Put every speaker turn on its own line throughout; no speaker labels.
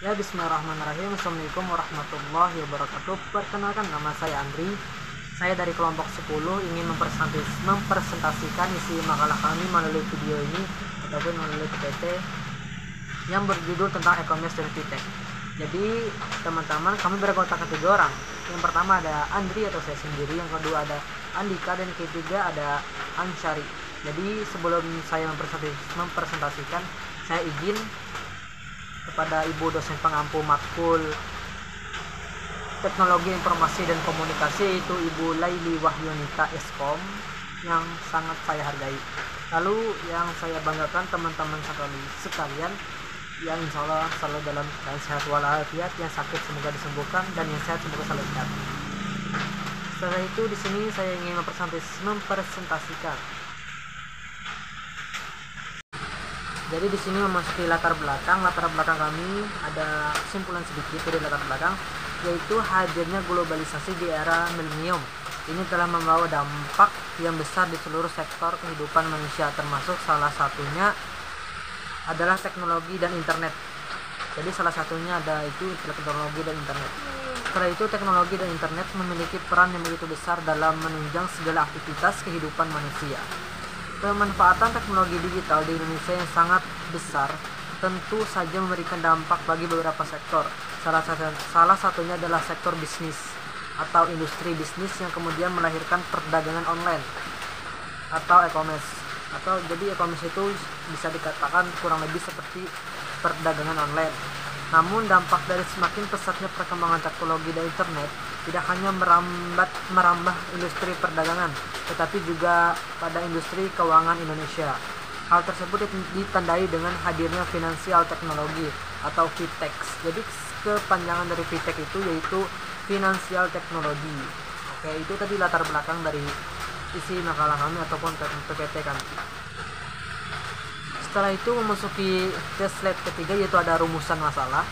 Ya, bismillahirrahmanirrahim. Assalamualaikum warahmatullahi wabarakatuh. Perkenalkan, nama saya Andri. Saya dari kelompok 10 ingin mempresentasikan isi makalah kami melalui video ini ataupun melalui PPT yang berjudul tentang e-commerce dan fintech. Jadi teman-teman, kami beranggotakan 3 orang. Yang pertama ada Andri atau saya sendiri, yang kedua ada Andika, dan ketiga ada Ansyari. Jadi sebelum saya mempresentasikan, saya izin kepada Ibu dosen pengampu matkul Teknologi Informasi dan Komunikasi, yaitu Ibu Laili Wahyunita Eskom, yang sangat saya hargai. Lalu yang saya banggakan teman-teman sekalian yang insya Allah selalu dalam keadaan sehat walafiat, yang sakit semoga disembuhkan dan yang sehat semoga selalu sehat. Setelah itu di sini saya ingin mempresentasikan. Jadi di sini memasuki latar belakang kami, ada kesimpulan sedikit dari latar belakang, yaitu hadirnya globalisasi di era milenium. Ini telah membawa dampak yang besar di seluruh sektor kehidupan manusia, termasuk salah satunya adalah teknologi dan internet. Jadi salah satunya ada itu teknologi dan internet. Setelah itu teknologi dan internet memiliki peran yang begitu besar dalam menunjang segala aktivitas kehidupan manusia. Pemanfaatan teknologi digital di Indonesia yang sangat besar tentu saja memberikan dampak bagi beberapa sektor. Salah satunya adalah sektor bisnis atau industri bisnis yang kemudian melahirkan perdagangan online atau e-commerce. Atau jadi e-commerce itu bisa dikatakan kurang lebih seperti perdagangan online. Namun dampak dari semakin pesatnya perkembangan teknologi dan internet tidak hanya merambah industri perdagangan, tetapi juga pada industri keuangan Indonesia. Hal tersebut ditandai dengan hadirnya finansial teknologi atau fintech. Jadi kepanjangan dari fintech itu yaitu finansial teknologi. Oke, itu tadi latar belakang dari isi makalah kami ataupun PPT kami. Setelah itu memasuki ke slide ketiga, yaitu ada rumusan masalah.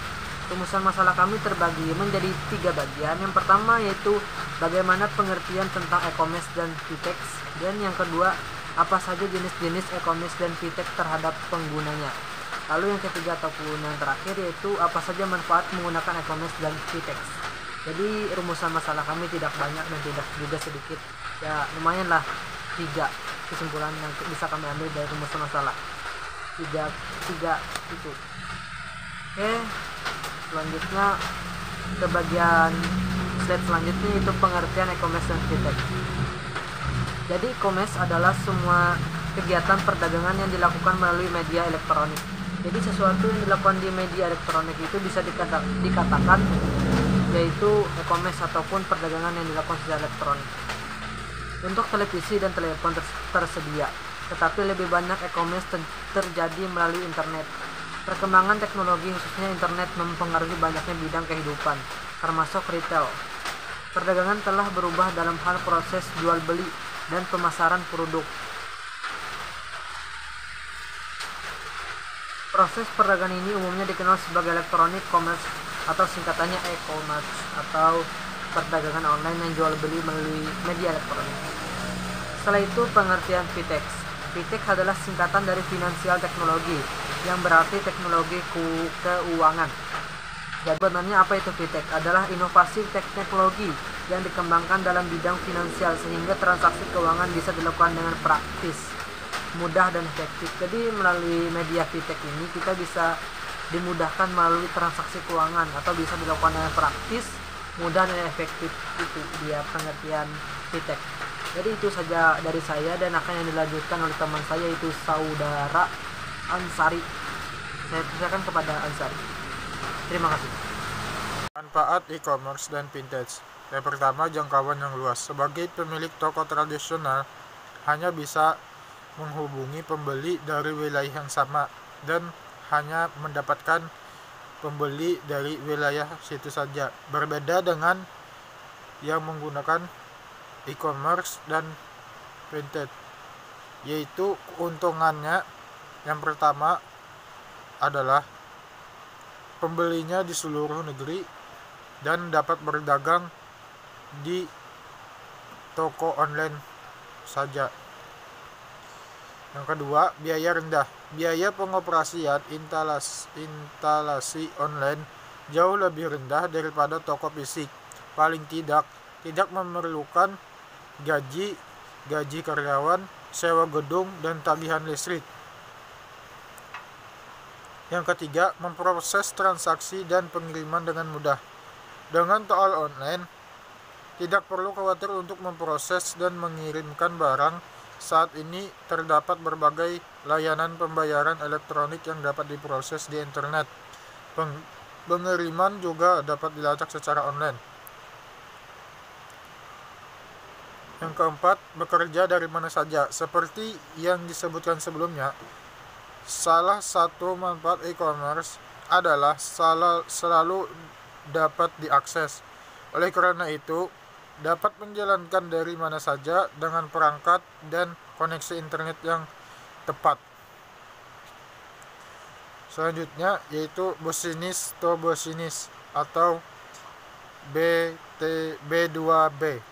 Rumusan masalah kami terbagi menjadi 3 bagian. Yang pertama yaitu bagaimana pengertian tentang e-commerce dan fintech, dan yang kedua apa saja jenis-jenis e-commerce dan fintech terhadap penggunanya. Lalu yang ketiga ataupun yang terakhir yaitu apa saja manfaat menggunakan e-commerce dan fintech. Jadi rumusan masalah kami tidak banyak dan tidak juga sedikit, ya lumayan lah 3 kesimpulan yang bisa kami ambil dari rumusan masalah. tiga itu. Oke, selanjutnya ke bagian slide selanjutnya, itu pengertian e-commerce dan fintech. Jadi e-commerce adalah semua kegiatan perdagangan yang dilakukan melalui media elektronik. Jadi sesuatu yang dilakukan di media elektronik itu bisa dikatakan yaitu e-commerce ataupun perdagangan yang dilakukan secara elektronik. Untuk televisi dan telepon tersedia, tetapi lebih banyak e-commerce terjadi melalui internet. Perkembangan teknologi khususnya internet mempengaruhi banyaknya bidang kehidupan, termasuk retail. Perdagangan telah berubah dalam hal proses jual beli dan pemasaran produk. Proses perdagangan ini umumnya dikenal sebagai electronic commerce atau singkatannya e-commerce atau perdagangan online yang jual beli melalui media elektronik. Setelah itu pengertian fintech. Fintech adalah singkatan dari finansial teknologi, yang berarti teknologi keuangan. Jadi sebenarnya apa itu fintech? Adalah inovasi teknologi yang dikembangkan dalam bidang finansial sehingga transaksi keuangan bisa dilakukan dengan praktis, mudah dan efektif. Jadi melalui media fintech ini kita bisa dimudahkan melalui transaksi keuangan atau bisa dilakukan dengan praktis, mudah dan efektif. Itu dia pengertian fintech. Jadi itu saja dari saya, dan akan yang dilanjutkan oleh teman saya yaitu saudara Ansari. Saya persilakan kepada Ansari. Terima kasih.
Manfaat e-commerce dan fintech. Yang pertama, jangkauan yang luas. Sebagai pemilik toko tradisional hanya bisa menghubungi pembeli dari wilayah yang sama dan hanya mendapatkan pembeli dari wilayah situ saja. Berbeda dengan yang menggunakan e-commerce dan fintech, yaitu keuntungannya yang pertama adalah pembelinya di seluruh negeri dan dapat berdagang di toko online saja. Yang kedua, biaya rendah. Biaya pengoperasian instalasi online jauh lebih rendah daripada toko fisik. Paling tidak memerlukan gaji karyawan, sewa gedung, dan tagihan listrik. Yang ketiga, memproses transaksi dan pengiriman dengan mudah. Dengan tol online, tidak perlu khawatir untuk memproses dan mengirimkan barang. Saat ini terdapat berbagai layanan pembayaran elektronik yang dapat diproses di internet. Pengiriman juga dapat dilacak secara online. Yang keempat, bekerja dari mana saja. Seperti yang disebutkan sebelumnya, salah satu manfaat e-commerce adalah selalu dapat diakses. Oleh karena itu, dapat menjalankan dari mana saja dengan perangkat dan koneksi internet yang tepat. Selanjutnya yaitu business to business atau B2B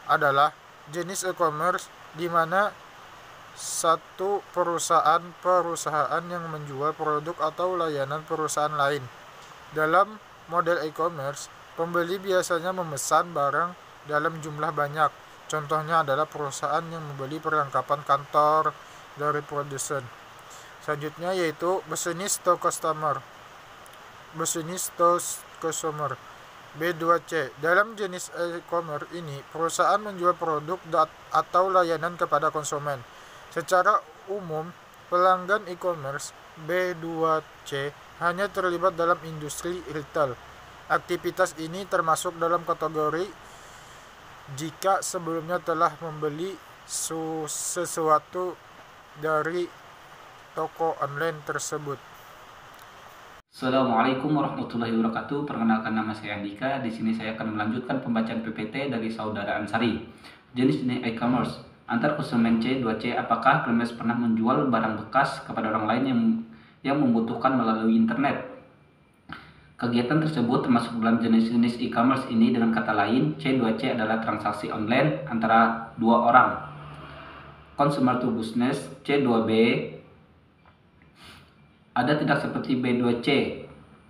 adalah jenis e-commerce di mana satu perusahaan yang menjual produk atau layanan perusahaan lain. Dalam model e-commerce, pembeli biasanya memesan barang dalam jumlah banyak. Contohnya adalah perusahaan yang membeli perlengkapan kantor dari produsen. Selanjutnya yaitu business to customer. B2C. Dalam jenis e-commerce ini, perusahaan menjual produk atau layanan kepada konsumen. Secara umum, pelanggan e-commerce B2C hanya terlibat dalam industri retail. Aktivitas ini termasuk dalam kategori jika sebelumnya telah membeli sesuatu dari toko online tersebut.
Assalamualaikum warahmatullahi wabarakatuh. Perkenalkan, nama saya Andika. Di sini saya akan melanjutkan pembacaan PPT dari Saudara Ansari. Jenis e-commerce antar konsumen C2C. Apakah Klemes pernah menjual barang bekas kepada orang lain yang membutuhkan melalui internet? Kegiatan tersebut termasuk dalam jenis-jenis e-commerce ini. Dengan kata lain, C2C adalah transaksi online antara dua orang. Consumer to business. C2B ada tidak seperti B2C.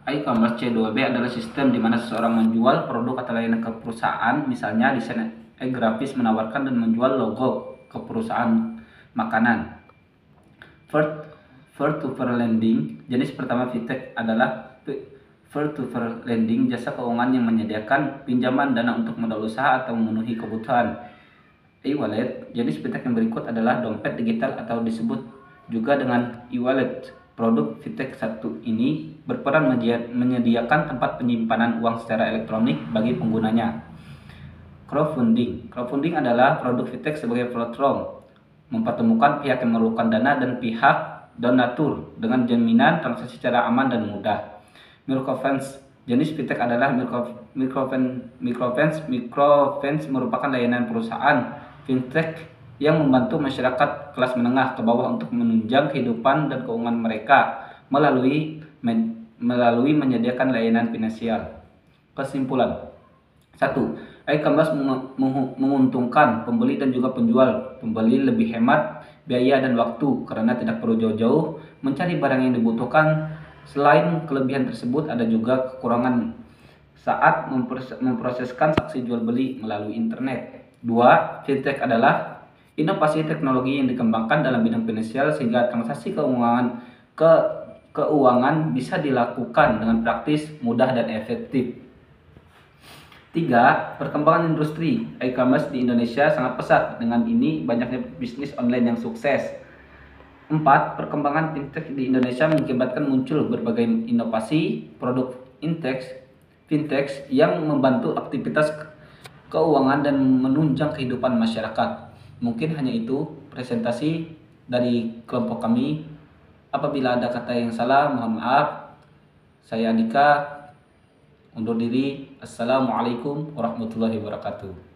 E-commerce C2B adalah sistem di mana seseorang menjual produk atau layanan ke perusahaan, misalnya desain grafis menawarkan dan menjual logo ke perusahaan makanan. Peer-to-peer lending. Jenis pertama fintech adalah peer-to-peer lending, jasa keuangan yang menyediakan pinjaman dana untuk modal usaha atau memenuhi kebutuhan. E-wallet. Jenis fintech yang berikut adalah dompet digital atau disebut juga dengan e-wallet. Produk fintech satu ini berperan menyediakan tempat penyimpanan uang secara elektronik bagi penggunanya. Crowdfunding. Crowdfunding adalah produk fintech sebagai platform mempertemukan pihak yang memerlukan dana dan pihak donatur dengan jaminan transaksi secara aman dan mudah. Microfinance. Jenis fintech adalah microfinance merupakan layanan perusahaan fintech yang membantu masyarakat kelas menengah ke bawah untuk menunjang kehidupan dan keuangan mereka melalui menyediakan layanan finansial. Kesimpulan. 1. E-commerce menguntungkan pembeli dan juga penjual. Pembeli lebih hemat biaya dan waktu karena tidak perlu jauh-jauh mencari barang yang dibutuhkan. Selain kelebihan tersebut, ada juga kekurangan saat memproseskan transaksi jual beli melalui internet. 2. Fintech adalah inovasi teknologi yang dikembangkan dalam bidang finansial sehingga transaksi keuangan bisa dilakukan dengan praktis, mudah, dan efektif. 3. Perkembangan industri e-commerce di Indonesia sangat pesat. Dengan ini banyaknya bisnis online yang sukses. 4. Perkembangan fintech di Indonesia mengakibatkan muncul berbagai inovasi produk fintech yang membantu aktivitas keuangan dan menunjang kehidupan masyarakat. Mungkin hanya itu presentasi dari kelompok kami. Apabila ada kata yang salah, mohon maaf. Saya Andika, undur diri. Assalamualaikum warahmatullahi wabarakatuh.